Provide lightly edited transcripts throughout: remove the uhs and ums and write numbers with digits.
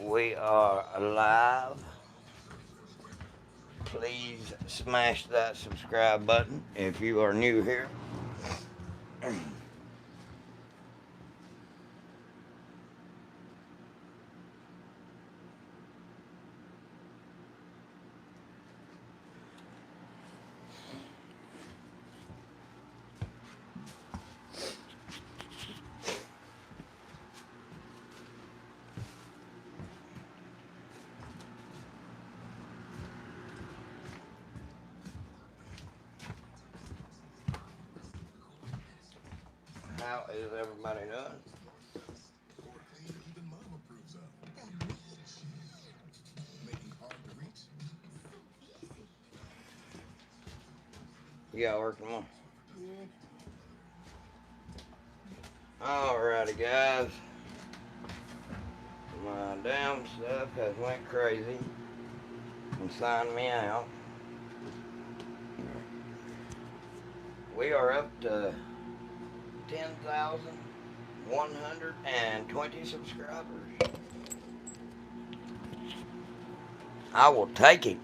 We are alive. Please smash that subscribe button if you are new here. How is everybody doing? You got work tomorrow? Alrighty, guys. My damn stuff has went crazy and signed me out. We are up to 10,120 subscribers. I will take it.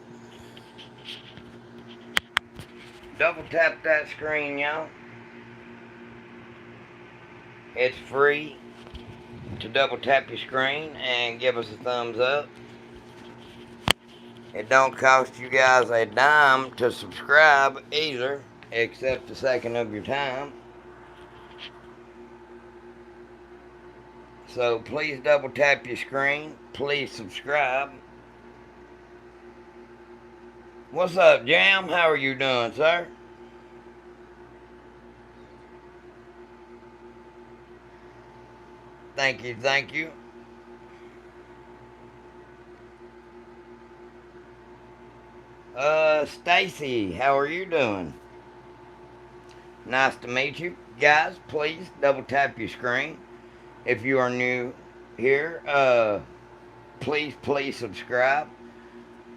Double tap that screen, y'all. It's free to double tap your screen and give us a thumbs up. It don't cost you guys a dime to subscribe either, except a second of your time. So please double tap your screen. Please subscribe. What's up, Jam? How are you doing, sir? Thank you, thank you. Stacy, how are you doing? Nice to meet you. Guys, please double tap your screen. If you are new here, please subscribe.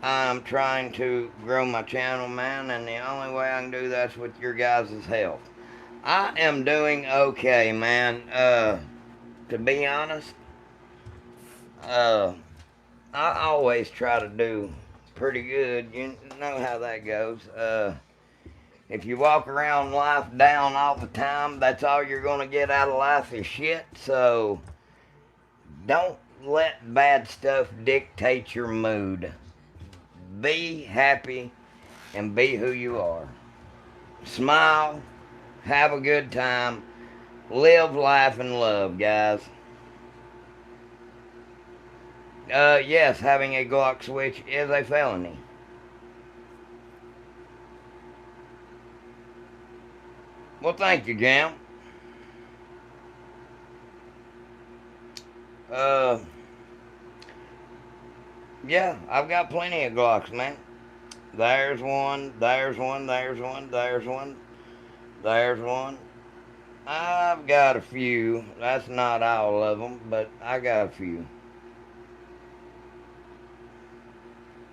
I'm trying to grow my channel, man, and the only way I can do that's with your guys' help. I am doing okay, man. To be honest, I always try to do pretty good. You know how that goes. If you walk around life down all the time, that's all you're going to get out of life is shit. So don't let bad stuff dictate your mood. Be happy and be who you are. Smile, have a good time, live, laugh, and love, guys. Yes, having a Glock switch is a felony. Well, thank you, Jam. Uh, yeah, I've got plenty of Glocks, man. There's one, there's one, there's one, there's one, there's one. I've got a few. That's not all of them, but I got a few.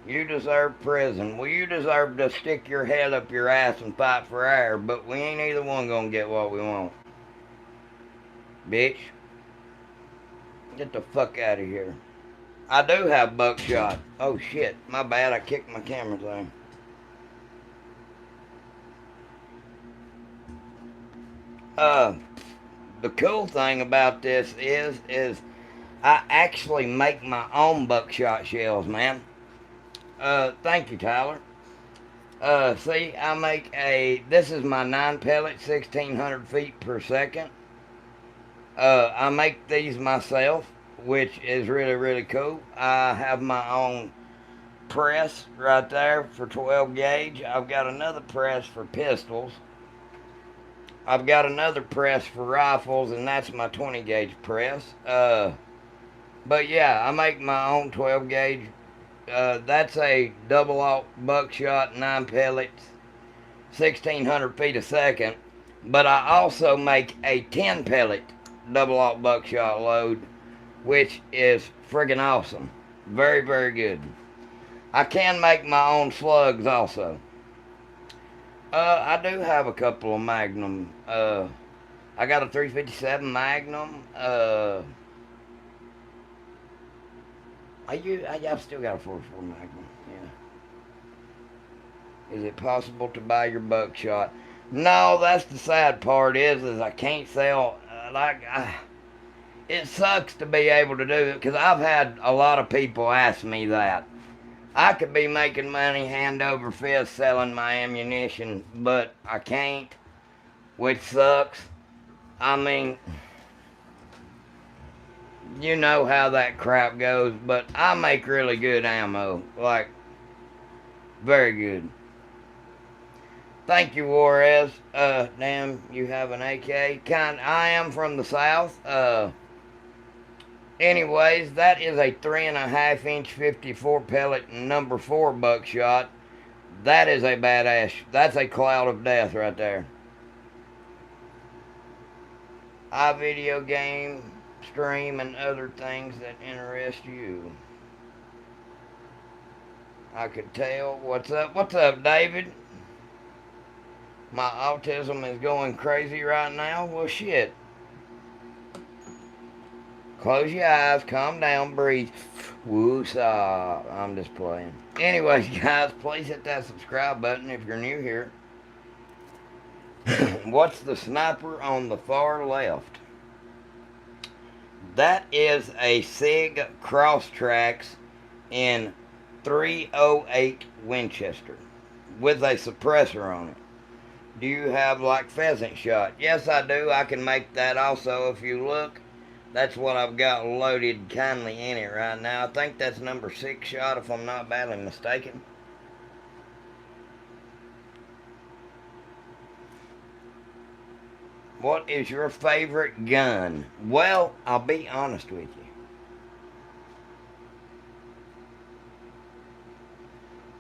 You deserve prison. Well, you deserve to stick your head up your ass and fight for air, but we ain't either one gonna get what we want. Bitch. Get the fuck out of here. I do have buckshot. Oh shit, my bad, I kicked my camera thing. The cool thing about this is I actually make my own buckshot shells, man. Thank you, Tyler. See, I make this is my 9 pellet, 1600 feet per second. I make these myself, which is really, really cool. I have my own press right there for 12 gauge. I've got another press for pistols. I've got another press for rifles, and that's my 20 gauge press. But yeah, I make my own 12 gauge. That's a double aught buckshot, 9 pellets, 1600 feet a second. But I also make a 10 pellet double aught buckshot load, which is friggin' awesome. Very, very good. I can make my own slugs also. I do have a couple of Magnum. I got a 357 Magnum. I've still got a 44 Magnum. Yeah. Is it possible to buy your buckshot? No, that's the sad part. Is I can't sell. It sucks to be able to do it because I've had a lot of people ask me that. I could be making money hand over fist selling my ammunition, but I can't, which sucks. I mean, you know how that crap goes, but I make really good ammo. Like, very good. Thank you, Juarez. Damn, you have an AK. I am from the South. Anyways, that is a 3.5-inch 54 pellet number 4 buckshot. That is a badass. That's a cloud of death right there. I video game, stream, and other things that interest you. I could tell. What's up? What's up, David? My autism is going crazy right now. Well, shit. Close your eyes, calm down, breathe. Woosah. I'm just playing. Anyways, guys, please hit that subscribe button if you're new here. What's the sniper on the far left? That is a SIG Crosstrax in 308 Winchester with a suppressor on it. Do you have like pheasant shot? Yes, I do. I can make that also if you look. That's what I've got loaded kindly in it right now. I think that's number 6 shot if I'm not badly mistaken. What is your favorite gun? Well, I'll be honest with you.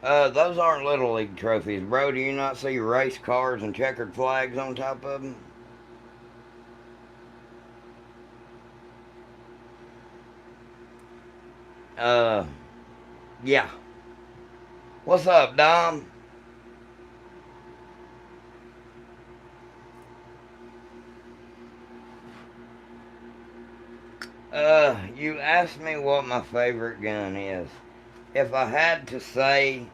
Those aren't Little League trophies, bro. Do you not see race cars and checkered flags on top of them? Yeah. What's up, Dom? You asked me what my favorite gun is. If I had to say,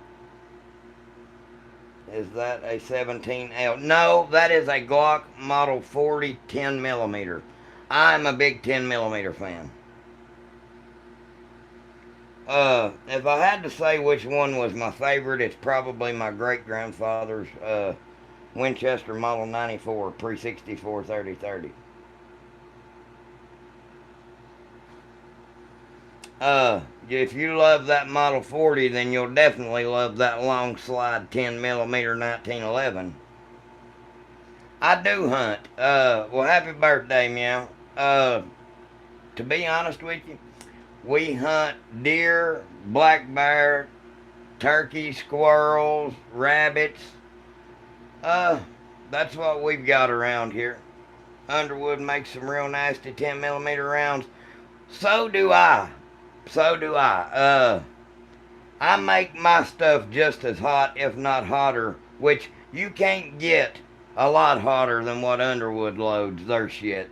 is that a 17L? No, that is a Glock Model 40 10 millimeter. I'm a big 10 millimeter fan. If I had to say which one was my favorite, it's probably my great grandfather's Winchester Model 94 pre-64 30-30. If you love that Model 40, then you'll definitely love that long slide 10 millimeter 1911. I do hunt. Well, happy birthday, Meow. To be honest with you, we hunt deer, black bear, turkey, squirrels, rabbits. That's what we've got around here. Underwood makes some real nasty 10 millimeter rounds. So do I. I make my stuff just as hot, if not hotter, which you can't get a lot hotter than what Underwood loads their shit.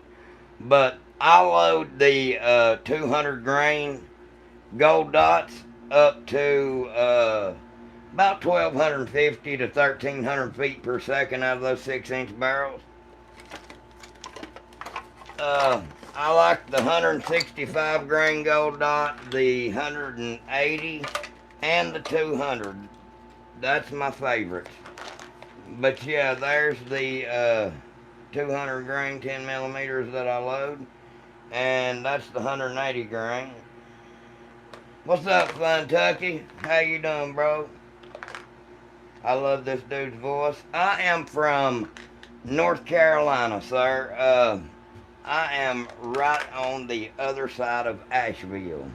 But I load the 200 grain gold dots up to about 1,250 to 1,300 feet per second out of those 6-inch barrels. I like the 165 grain gold dot, the 180, and the 200. That's my favorites. But yeah, there's the 200 grain 10 millimeters that I load, and that's the 180 grain. What's up, Funtucky? How you doing, bro? I love this dude's voice. I am from North Carolina, sir. I am right on the other side of Asheville.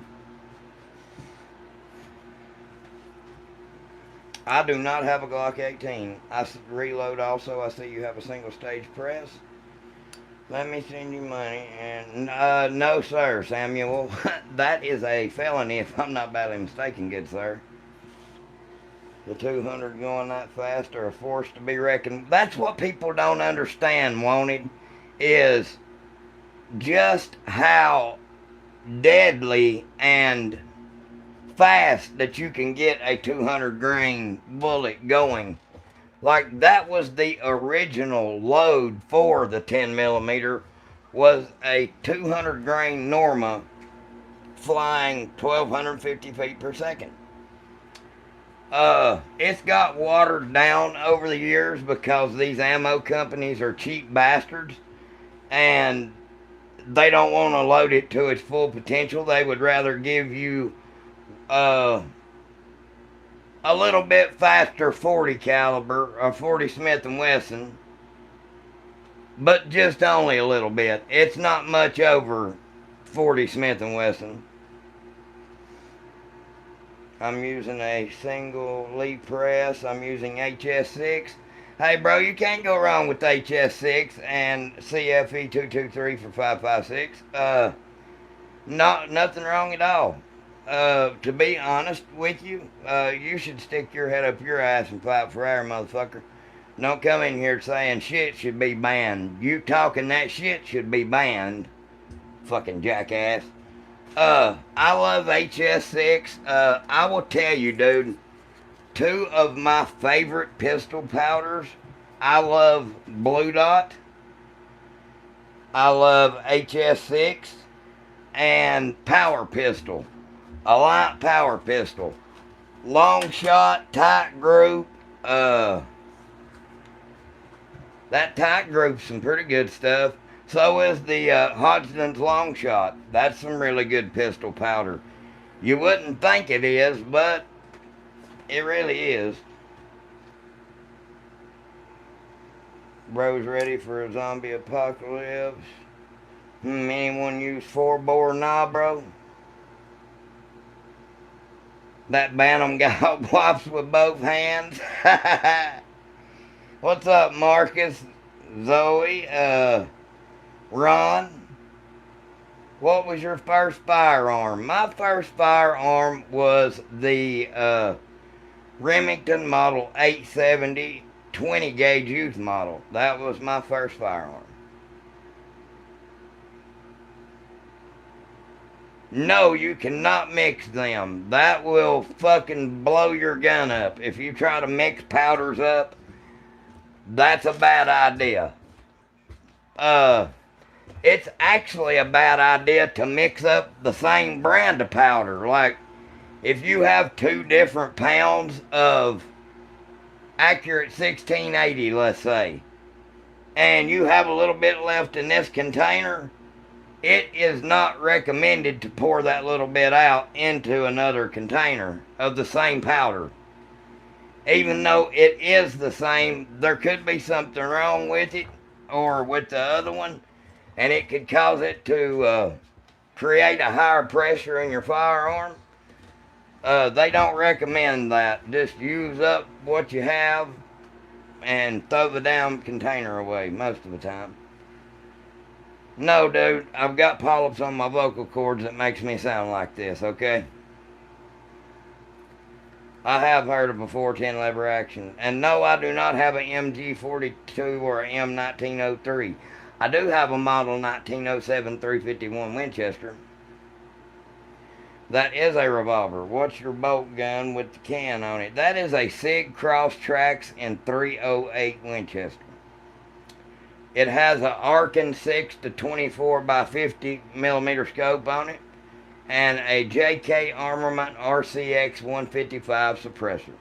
I do not have a Glock 18. I reload also. I see you have a single stage press. Let me send you money. And no, sir, Samuel. That is a felony if I'm not badly mistaken, good sir. The 200 going that fast are a force to be reckoned. That's what people don't understand, Wanted, is just how deadly and fast that you can get a 200 grain bullet going. Like that was the original load for the 10 millimeter, was a 200 grain Norma flying 1250 feet per second. It's got watered down over the years because these ammo companies are cheap bastards and they don't want to load it to its full potential. They would rather give you a little bit faster 40 caliber or 40 Smith & Wesson, but just only a little bit. It's not much over 40 Smith & Wesson. I'm using a single leaf press. I'm using HS6. Hey, bro, you can't go wrong with HS6 and CFE 223 for 5.56. Nothing wrong at all. To be honest with you, you should stick your head up your ass and fight for air, motherfucker. Don't come in here saying shit should be banned. You talking that shit should be banned. Fucking jackass. I love HS6. I will tell you, dude, two of my favorite pistol powders. I love Blue Dot. I love HS6 and Power Pistol. A light power pistol. Long shot, tight group. That tight group's some pretty good stuff. So is the Hodgson's long shot. That's some really good pistol powder. You wouldn't think it is, but it really is. Bro's ready for a zombie apocalypse. Anyone use 4-bore knob, bro? That Bantam guy wipes with both hands. What's up, Marcus? Zoe? Ron? What was your first firearm? My first firearm was the Remington Model 870 20 gauge youth model. That was my first firearm. No, you cannot mix them. That will fucking blow your gun up. If you try to mix powders up, that's a bad idea. It's actually a bad idea to mix up the same brand of powder. Like, if you have 2 different pounds of Accurate 1680, let's say, and you have a little bit left in this container, it is not recommended to pour that little bit out into another container of the same powder. Even though it is the same, there could be something wrong with it or with the other one, and it could cause it to create a higher pressure in your firearm. They don't recommend that. Just use up what you have and throw the damn container away most of the time. No, dude, I've got polyps on my vocal cords that makes me sound like this, okay? I have heard of a 410 lever action. And no, I do not have an MG42 or an M1903. I do have a model 1907 351 Winchester. That is a revolver. What's your bolt gun with the can on it? That is a SIG Cross Tracks in 308 Winchester. It has an Arkin 6 to 24 by 50 millimeter scope on it, and a JK Armament RCX 155 suppressor.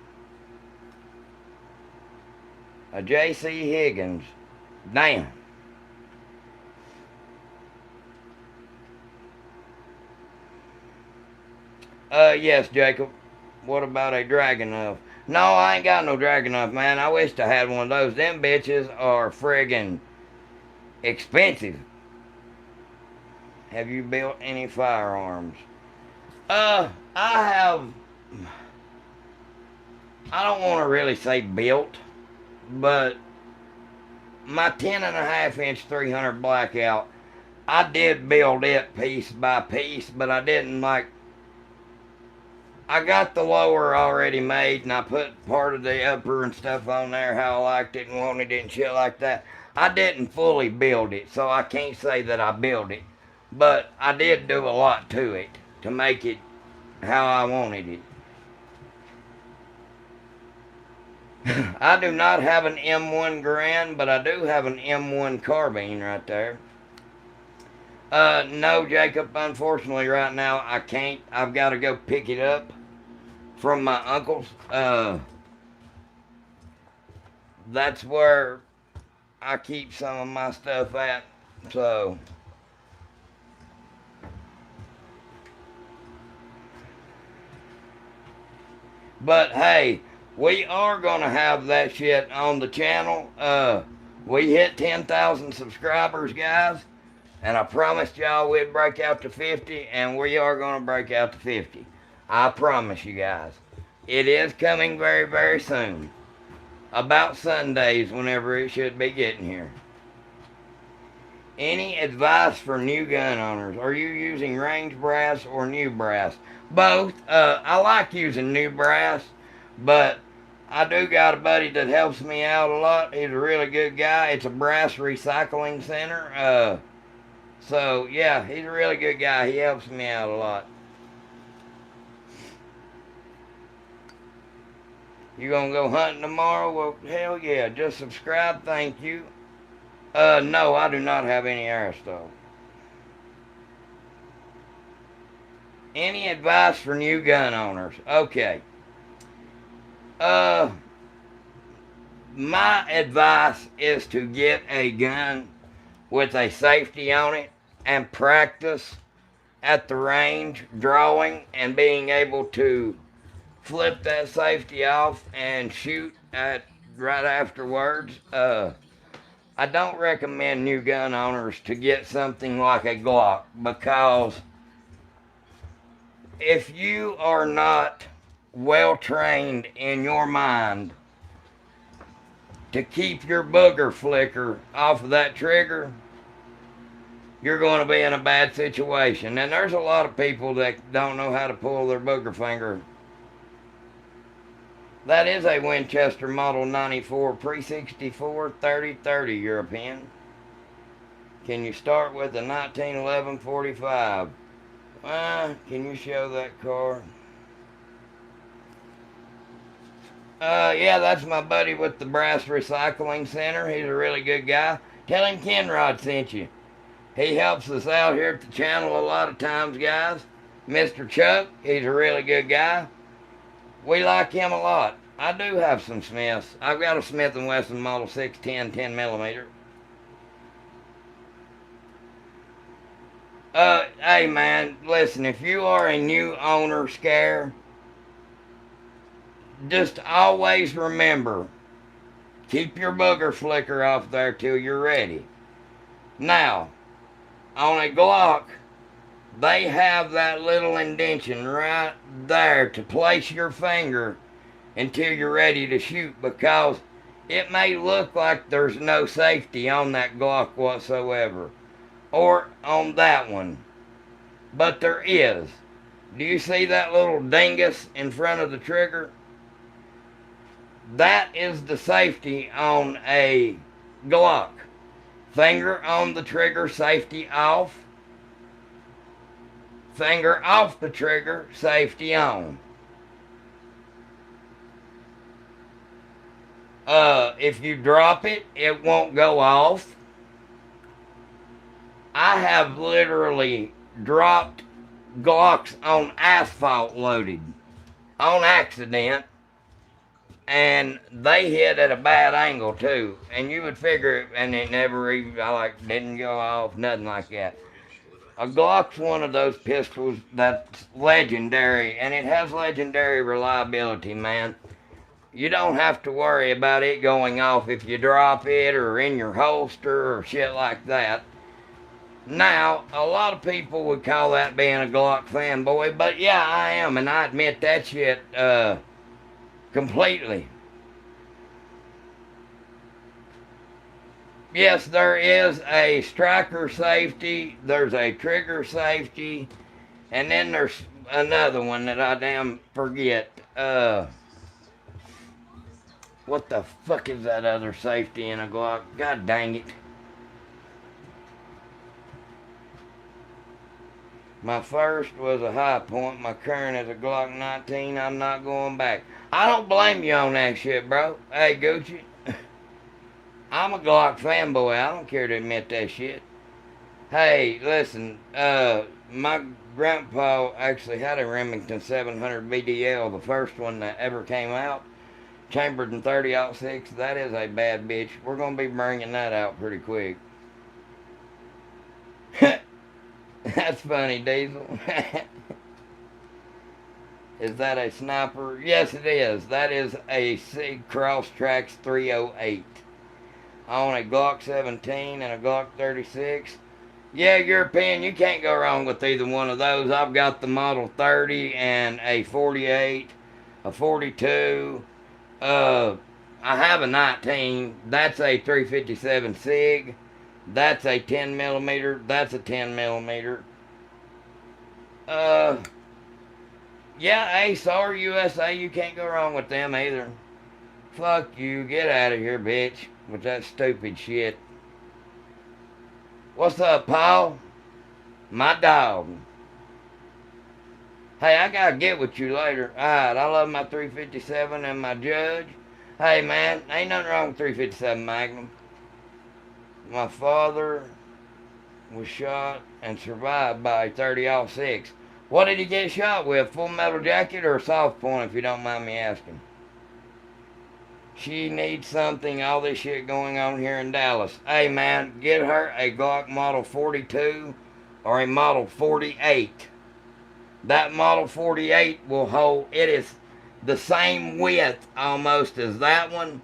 A JC Higgins. Damn. Yes, Jacob. What about a Dragunov? No, I ain't got no Dragunov, man. I wish I had one of those. Them bitches are friggin' expensive. Have you built any firearms? I have. I don't want to really say built, but my 10.5-inch 300 Blackout, I did build it piece by piece, but I didn't I got the lower already made, and I put part of the upper and stuff on there how I liked it and wanted it and shit like that. I didn't fully build it, so I can't say that I built it. But I did do a lot to it to make it how I wanted it. I do not have an M1 Garand, but I do have an M1 carbine right there. No, Jacob, unfortunately right now I can't. I've got to go pick it up from my uncle's. That's where I keep some of my stuff at. So, but hey, we are gonna have that shit on the channel. We hit 10,000 subscribers, guys, and I promised y'all we'd break out to 50, and we are gonna break out to 50. I promise you guys. It is coming very, very soon. About Sundays, whenever it should be getting here. Any advice for new gun owners? Are you using range brass or new brass? Both. I like using new brass, but I do got a buddy that helps me out a lot. He's a really good guy. It's a brass recycling center. So yeah, he's a really good guy. He helps me out a lot. You gonna go hunting tomorrow? Well, hell yeah. Just subscribe. Thank you. No, I do not have any airsoft. Any advice for new gun owners? Okay. Uh, my advice is to get a gun with a safety on it and practice at the range drawing and being able to flip that safety off and shoot at right afterwards. I don't recommend new gun owners to get something like a Glock, because if you are not well trained in your mind to keep your booger flicker off of that trigger, you're going to be in a bad situation. And there's a lot of people that don't know how to pull their booger finger. That is a Winchester Model 94 Pre-64 3030 European. Can you start with a 1911 45? Can you show that car? Yeah, that's my buddy with the Brass Recycling Center. He's a really good guy. Tell him Kenrod sent you. He helps us out here at the channel a lot of times, guys. Mr. Chuck, he's a really good guy. We like him a lot. I do have some Smiths. I've got a Smith & Wesson Model 610 10 millimeter. Hey man, listen, if you are a new owner scare, just always remember, keep your booger flicker off there till you're ready. Now, on a Glock, they have that little indentation right there to place your finger until you're ready to shoot, because it may look like there's no safety on that Glock whatsoever, or on that one, but there is. Do you see that little dingus in front of the trigger? That is the safety on a Glock. Finger on the trigger, safety off. Finger off the trigger, safety on. If you drop it, it won't go off. I have literally dropped Glocks on asphalt loaded on accident, and they hit at a bad angle too. And you would figure, and it never even didn't go off, nothing like that. A Glock's one of those pistols that's legendary, and it has legendary reliability, man. You don't have to worry about it going off if you drop it or in your holster or shit like that. Now, a lot of people would call that being a Glock fanboy, but yeah, I am, and I admit that shit completely. Yes, there is a striker safety, there's a trigger safety, and then there's another one that I damn forget. What the fuck is that other safety in a Glock? God dang it. My first was a High Point. My current is a Glock 19. I'm not going back. I don't blame you on that shit, bro. Hey, Gucci. I'm a Glock fanboy. I don't care to admit that shit. Hey, listen. My grandpa actually had a Remington 700 BDL, the first one that ever came out. Chambered in 30-06. That is a bad bitch. We're going to be bringing that out pretty quick. That's funny, Diesel. Is that a sniper? Yes, it is. That is a SIG Crosstrax 308. I own a Glock 17 and a Glock 36. Yeah, European, you can't go wrong with either one of those. I've got the Model 30 and a 48, a 42. I have a 19. That's a 357 SIG. That's a 10 millimeter. That's a 10 millimeter. Yeah, Ace or USA, you can't go wrong with them either. Fuck you, get out of here, bitch, with that stupid shit. What's up, Paul? My dog. Hey, I gotta get with you later. Alright, I love my 357 and my Judge. Hey, man, ain't nothing wrong with 357 Magnum. My father was shot and survived by a 30-06. What did he get shot with? Full Metal Jacket or a soft point, if you don't mind me asking? She needs something, all this shit going on here in Dallas. Hey, man, get her a Glock Model 42 or a Model 48. That Model 48 will hold, it is the same width almost as that one,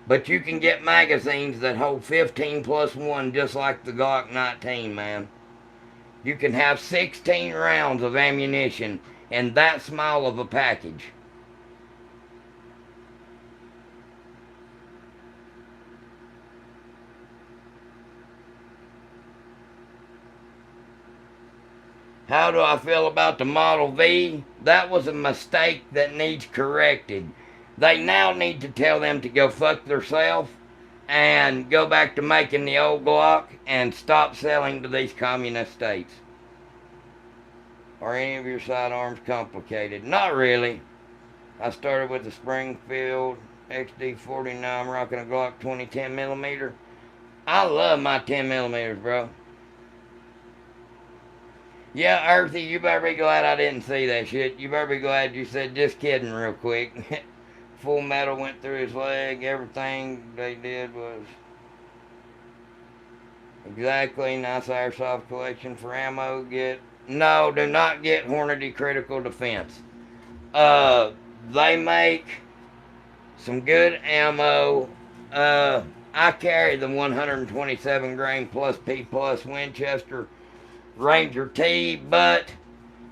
but you can get magazines that hold 15 plus 1 just like the Glock 19, man. You can have 16 rounds of ammunition in that small of a package. How do I feel about the Model V? That was a mistake that needs corrected. They now need to tell them to go fuck themselves and go back to making the old Glock and stop selling to these communist states. Are any of your sidearms complicated? Not really. I started with the Springfield XD49. I'm rocking a Glock 20 10 millimeter. I love my 10 millimeters, bro. Yeah, Earthy, you better be glad I didn't see that shit. You better be glad you said just kidding real quick. Full Metal went through his leg. Everything they did was exactly nice airsoft collection for ammo. No, do not get Hornady Critical Defense. They make some good ammo. I carry the 127 grain plus P plus Winchester Ranger T, but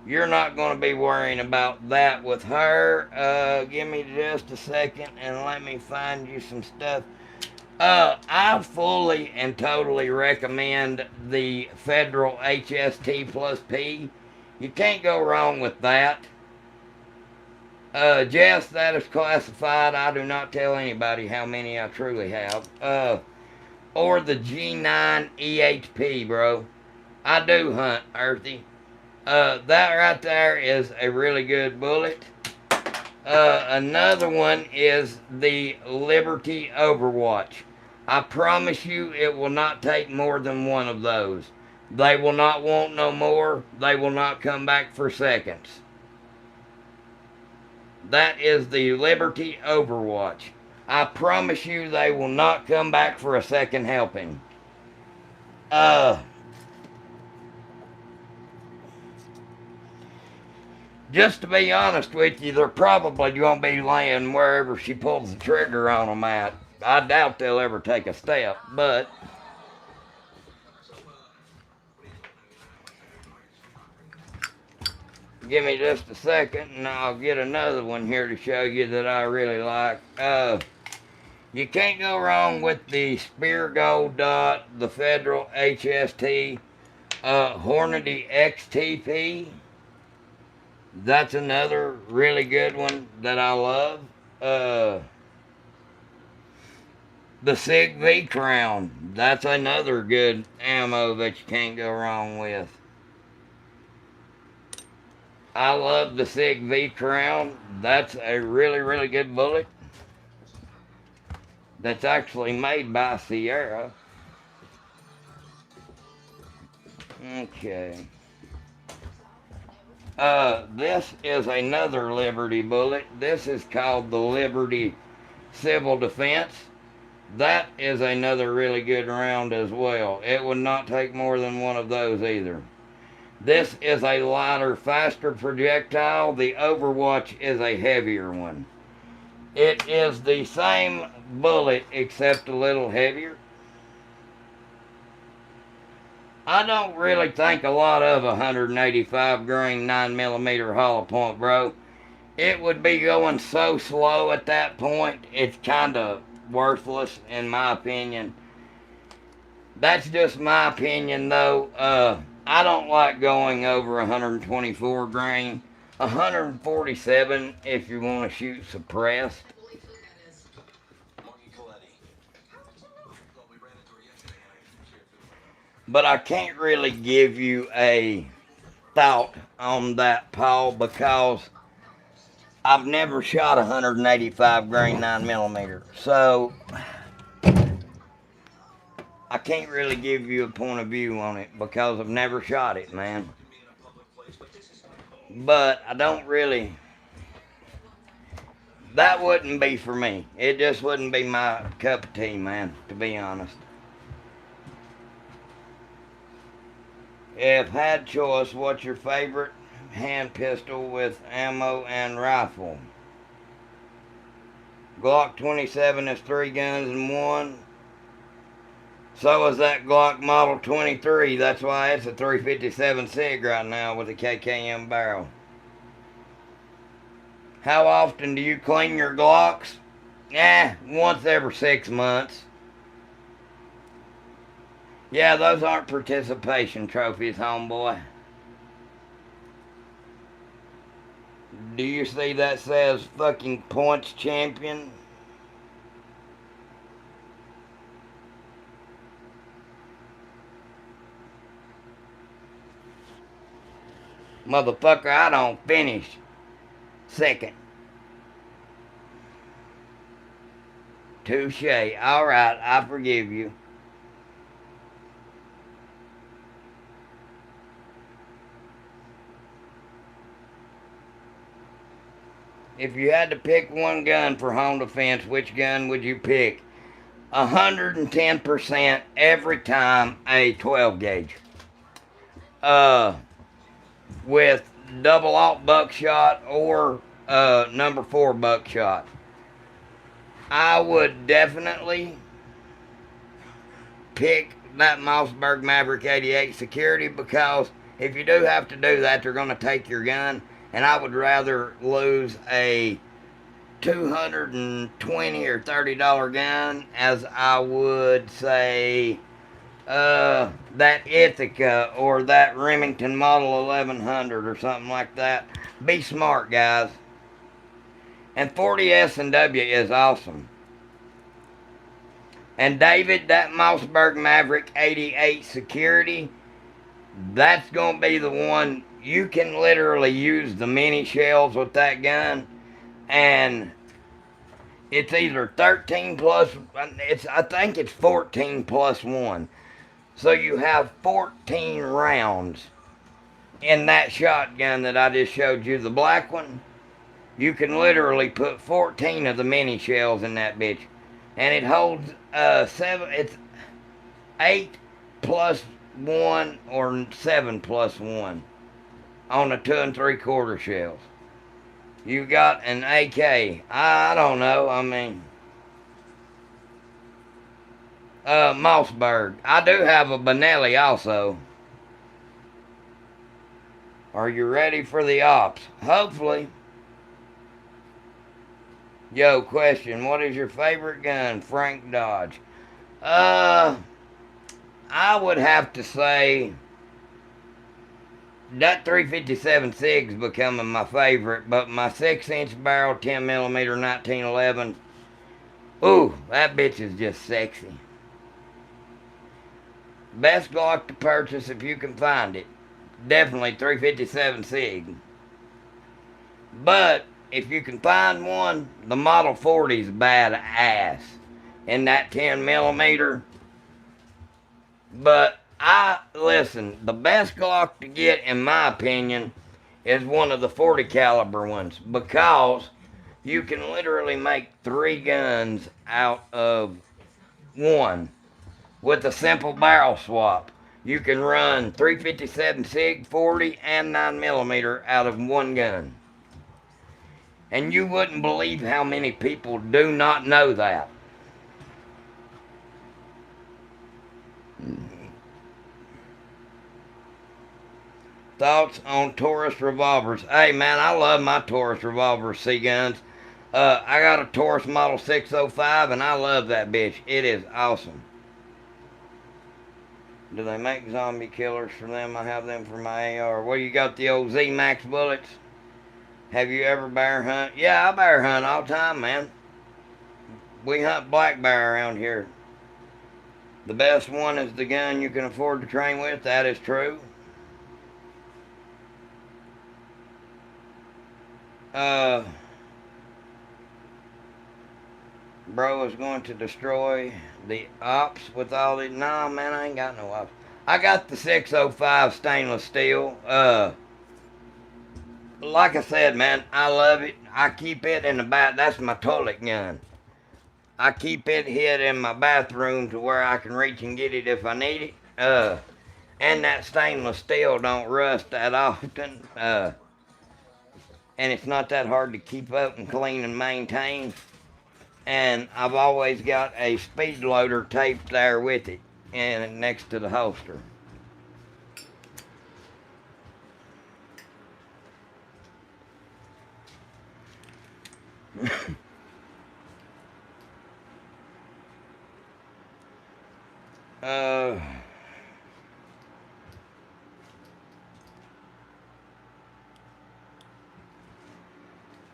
you're not going to be worrying about that with her. Give me just a second and let me find you some stuff. I fully and totally recommend the Federal HST plus P. You can't go wrong with that. Jess, that is classified. I do not tell anybody how many I truly have. Or the G9 EHP, bro. I do hunt, Earthy. That right there is a really good bullet. Another one is the Liberty Overwatch. I promise you it will not take more than one of those. They will not want no more. They will not come back for seconds. That is the Liberty Overwatch. I promise you they will not come back for a second helping. Just to be honest with you, they're probably going to be laying wherever she pulls the trigger on them at. I doubt they'll ever take a step, but give me just a second and I'll get another one here to show you that I really like. You can't go wrong with the Spear Gold Dot, the Federal HST, Hornady XTP. That's another really good one that I love. The Sig V Crown. That's another good ammo that you can't go wrong with. I love the SIG V Crown. That's a really, really good bullet. That's actually made by Sierra. Okay. This is another Liberty bullet. This is called the Liberty Civil Defense. That is another really good round as well. It would not take more than one of those either. This is a lighter, faster projectile. The Overwatch is a heavier one. It is the same bullet except a little heavier. I don't really think a lot of 185 grain 9mm hollow point, bro. It would be going so slow at that point, it's kind of worthless in my opinion. That's just my opinion though. I don't like going over 124 grain. 147 if you want to shoot suppressed. But I can't really give you a thought on that, Paul, because I've never shot 185 grain 9mm. So I can't really give you a point of view on it because I've never shot it, man. But I don't really. That wouldn't be for me. It just wouldn't be my cup of tea, man, to be honest. If had choice, what's your favorite hand pistol with ammo and rifle? Glock 27 is 3 guns in one. So is that Glock Model 23. That's why it's a 357 SIG right now with a KKM barrel. How often do you clean your Glocks? Once every 6 months. Yeah, those aren't participation trophies, homeboy. Do you see that says fucking points champion? Motherfucker, I don't finish second. Touche. Alright, I forgive you. If you had to pick one gun for home defense, which gun would you pick? 110% every time a 12 gauge. With double alt buckshot or number 4 buckshot. I would definitely pick that Mossberg Maverick 88 security because if you do have to do that, they're going to take your gun. And I would rather lose a $220 or $30 gun as I would say that Ithaca or that Remington Model 1100 or something like that. Be smart, guys. And 40 S&W is awesome. And David, that Mossberg Maverick 88 security, that's going to be the one. You can literally use the mini shells with that gun, and it's either 13 plus, I think it's 14 plus 1. So you have 14 rounds in that shotgun that I just showed you, the black one. You can literally put 14 of the mini shells in that bitch, and it holds 7. It's 8 plus 1 or 7 plus 1 on the 2 3/4 shells. You got an AK. I don't know. I mean, Mossberg. I do have a Benelli also. Are you ready for the ops? Hopefully. Yo, question. What is your favorite gun? Frank Dodge. I would have to say that 357 SIG's becoming my favorite, but my 6-inch barrel 10mm 1911, ooh, that bitch is just sexy. Best Glock to purchase if you can find it. Definitely 357 SIG. But if you can find one, the Model 40 is badass in that 10 millimeter. But listen, the best Glock to get, in my opinion, is one of the 40 caliber ones, because you can literally make 3 guns out of one with a simple barrel swap. You can run 357 SIG, 40, and 9 millimeter out of one gun. And you wouldn't believe how many people do not know that. Thoughts on Taurus revolvers? Hey man, I love my Taurus revolver C guns. I got a Taurus Model 605 and I love that bitch. It is awesome. Do they make zombie killers for them? I have them for my AR. Well, you got the old Z Max bullets. Have you ever bear hunt? Yeah, I bear hunt all the time, man. We hunt black bear around here. The best one is the gun you can afford to train with. That is true. Bro is going to destroy the ops with all the... Nah, man, I ain't got no ops. I got the 605 stainless steel. Like I said, man, I love it. I keep it in the bath. That's my toilet gun. I keep it hid in my bathroom to where I can reach and get it if I need it. And that stainless steel don't rust that often. And it's not that hard to keep up and clean and maintain. And I've always got a speed loader taped there with it and next to the holster.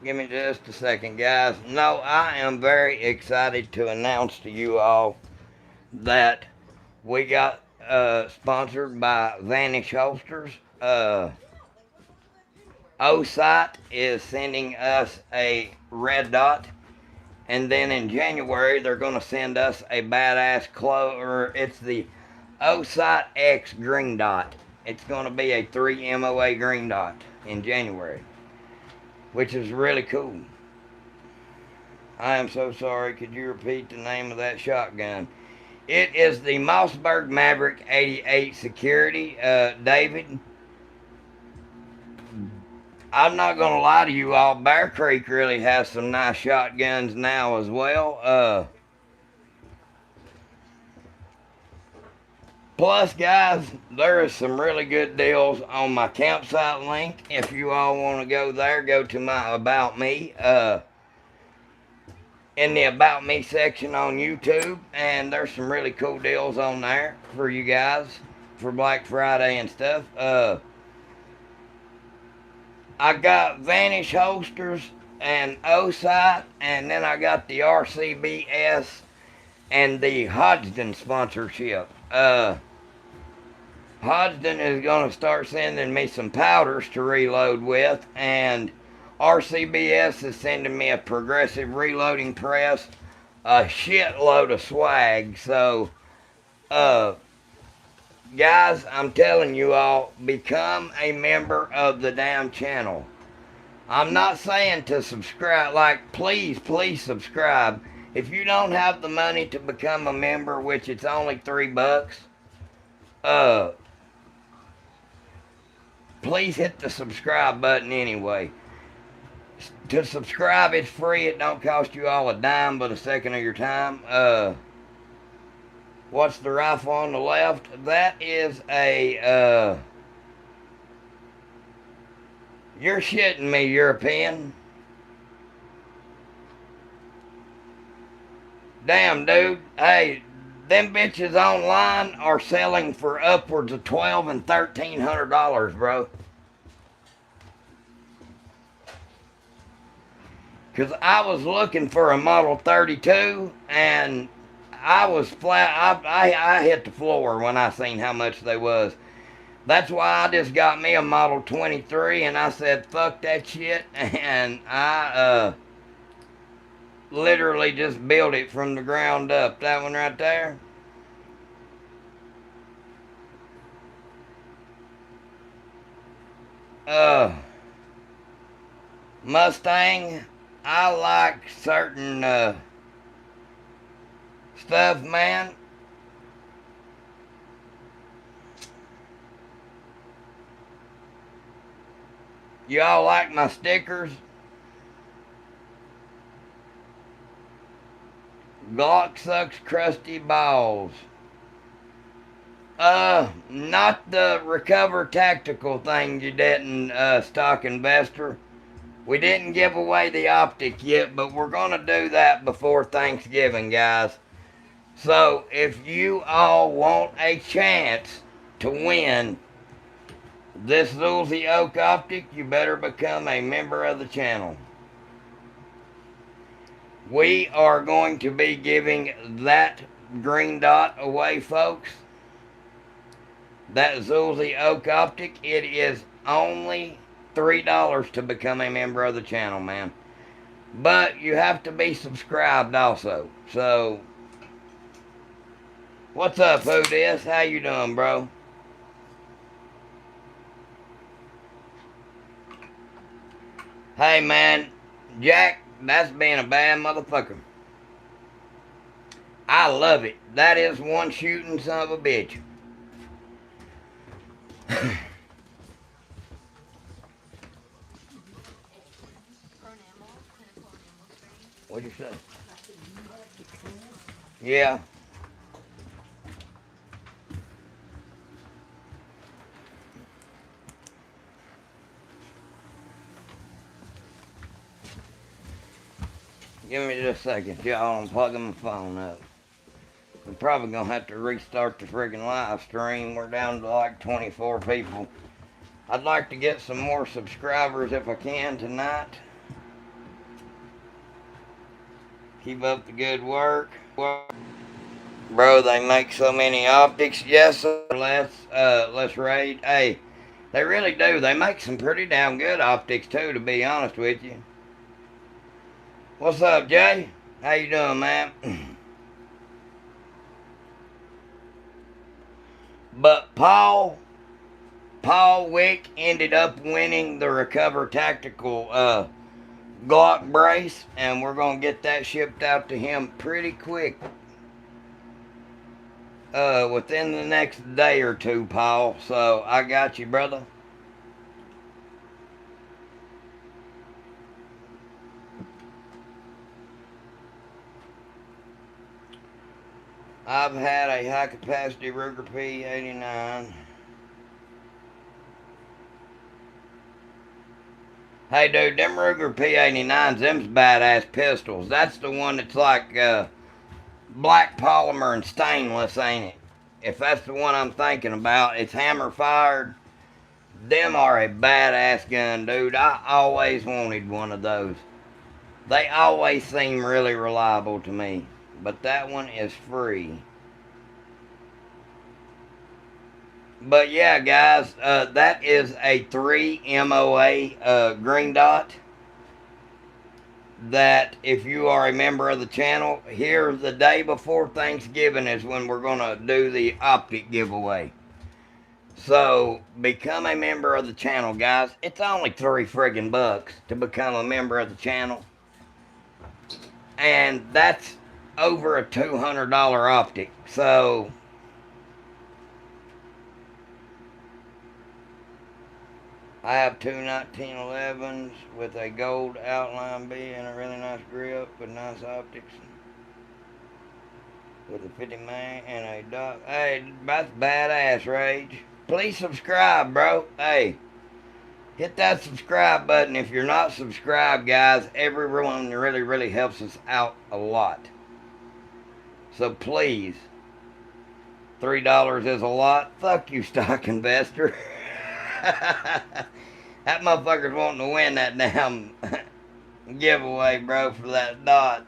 Give me just a second, guys. No, I am very excited to announce to you all that we got sponsored by Vanish Holsters. OSIT is sending us a red dot, and then in January they're going to send us a badass it's the OSIT X green dot. It's going to be a 3 MOA green dot in January, which is really cool. I am so sorry. Could you repeat the name of that shotgun? It is the Mossberg Maverick 88 Security. David, I'm not going to lie to you all. Bear Creek really has some nice shotguns now as well. Plus, guys, there is some really good deals on my campsite link. If you all want to go there, go to my About Me. In the About Me section on YouTube. And there's some really cool deals on there for you guys for Black Friday and stuff. I got Vanish Holsters and OSIT. And then I got the RCBS and the Hodgdon sponsorship. Hodgdon is going to start sending me some powders to reload with, and RCBS is sending me a progressive reloading press, a shitload of swag. So, guys, I'm telling you all, become a member of the damn channel. I'm not saying to subscribe, like, please subscribe. If you don't have the money to become a member, which it's only $3, please hit the subscribe button anyway. To subscribe, it's free. It don't cost you all a dime but a second of your time. What's the rifle on the left? That is a, you're shitting me, European. Damn, dude. Hey, them bitches online are selling for upwards of $1,200 and $1,300, bro. Because I was looking for a Model 32, and I was flat. I hit the floor when I seen how much they was. That's why I just got me a Model 23 and I said, fuck that shit. And I literally just built it from the ground up. That one right there. Uh, Mustang, I like certain stuff, man. Y'all like my stickers? Glock sucks crusty balls. Not the recover tactical thing you didn't, stock investor. We didn't give away the optic yet, but we're gonna do that before Thanksgiving, guys. So if you all want a chance to win this Zulzy Oak optic, you better become a member of the channel. We are going to be giving that green dot away, folks. That Zulzy Oak optic, it is only $3 to become a member of the channel, man. But you have to be subscribed also. So, what's up, who this? How you doing, bro? Hey, man, Jack, that's being a bad motherfucker. I love it. That is one shooting son of a bitch. What'd you say? Yeah. Give me just a second, y'all. I'm plugging my phone up. We're probably gonna have to restart the friggin' live stream. We're down to like 24 people. I'd like to get some more subscribers if I can tonight. Keep up the good work. Bro, they make so many optics. Yes, sir. Let's raid. Hey, they really do. They make some pretty damn good optics too, to be honest with you. What's up, Jay? How you doing, man? But Paul Wick ended up winning the Recover Tactical Glock brace, and we're gonna get that shipped out to him pretty quick. Within the next day or two, Paul. So I got you, brother. I've had a high capacity Ruger P89. Hey, dude, them Ruger P89s, them's badass pistols. That's the one that's like black polymer and stainless, ain't it? If that's the one I'm thinking about, it's hammer fired. Them are a badass gun, dude. I always wanted one of those. They always seem really reliable to me. But that one is free. But yeah, guys, that is a 3 MOA green dot. That if you are a member of the channel, here the day before Thanksgiving is when we're going to do the optic giveaway. So become a member of the channel, guys. It's only $3 friggin' bucks to become a member of the channel. And that's over a $200 optic. So I have two 1911s with a gold outline B and a really nice grip with nice optics. With a 50 mag and a dot. Hey, that's badass, Rage. Please subscribe, bro. Hey, hit that subscribe button if you're not subscribed, guys. Everyone really, really helps us out a lot. So please, $3 is a lot. Fuck you, stock investor. That motherfucker's wanting to win that damn giveaway, bro, for that dot.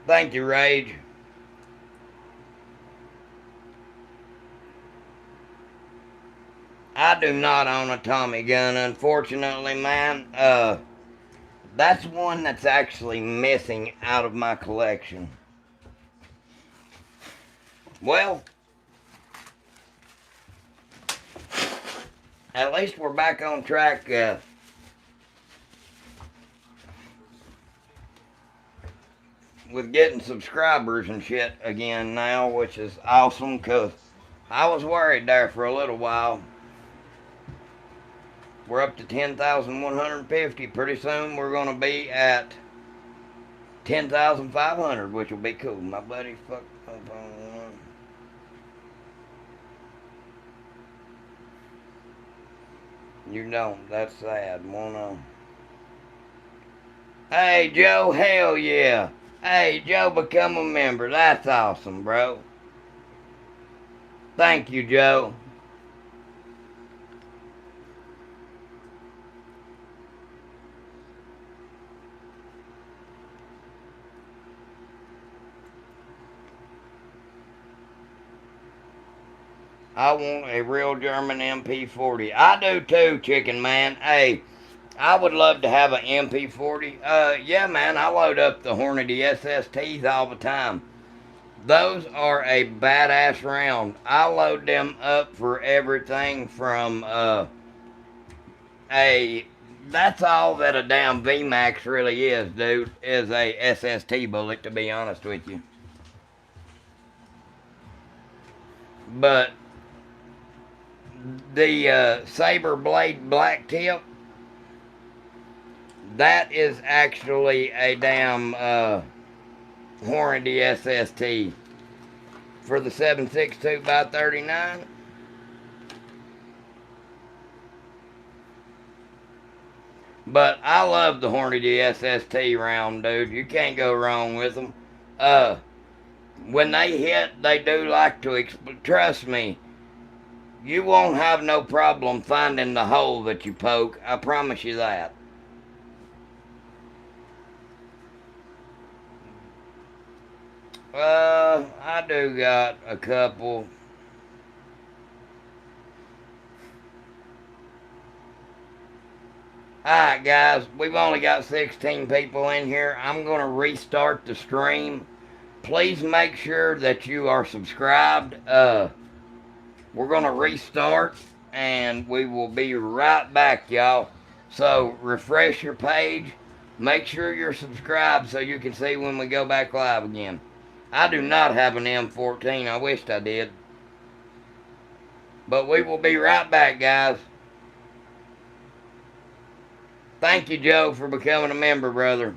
Thank you, Rage. I do not own a Tommy gun, unfortunately, man. That's one that's actually missing out of my collection. Well, at least we're back on track with getting subscribers and shit again now, which is awesome because I was worried there for a little while. We're up to 10,150. Pretty soon we're going to be at 10,500, which will be cool. My buddy fucked up on one. You don't. That's sad. Wanna. Hey, Joe, hell yeah. Hey, Joe, become a member. That's awesome, bro. Thank you, Joe. I want a real German MP40. I do too, Chicken Man. Hey, I would love to have an MP40. Yeah, man, I load up the Hornady SSTs all the time. Those are a badass round. I load them up for everything from a. That's all that a damn VMAX really is, dude. Is a SST bullet, to be honest with you. But the Saber Blade Black Tip, that is actually a damn Hornady SST for the 7.62 by 39. But I love the Hornady SST round, dude. You can't go wrong with them. When they hit, they do like to trust me. You won't have no problem finding the hole that you poke. I promise you that. I do got a couple. Alright, guys, we've only got 16 people in here. I'm going to restart the stream. Please make sure that you are subscribed. We're going to restart, and we will be right back, y'all. So, refresh your page. Make sure you're subscribed so you can see when we go back live again. I do not have an M14. I wished I did. But we will be right back, guys. Thank you, Joe, for becoming a member, brother.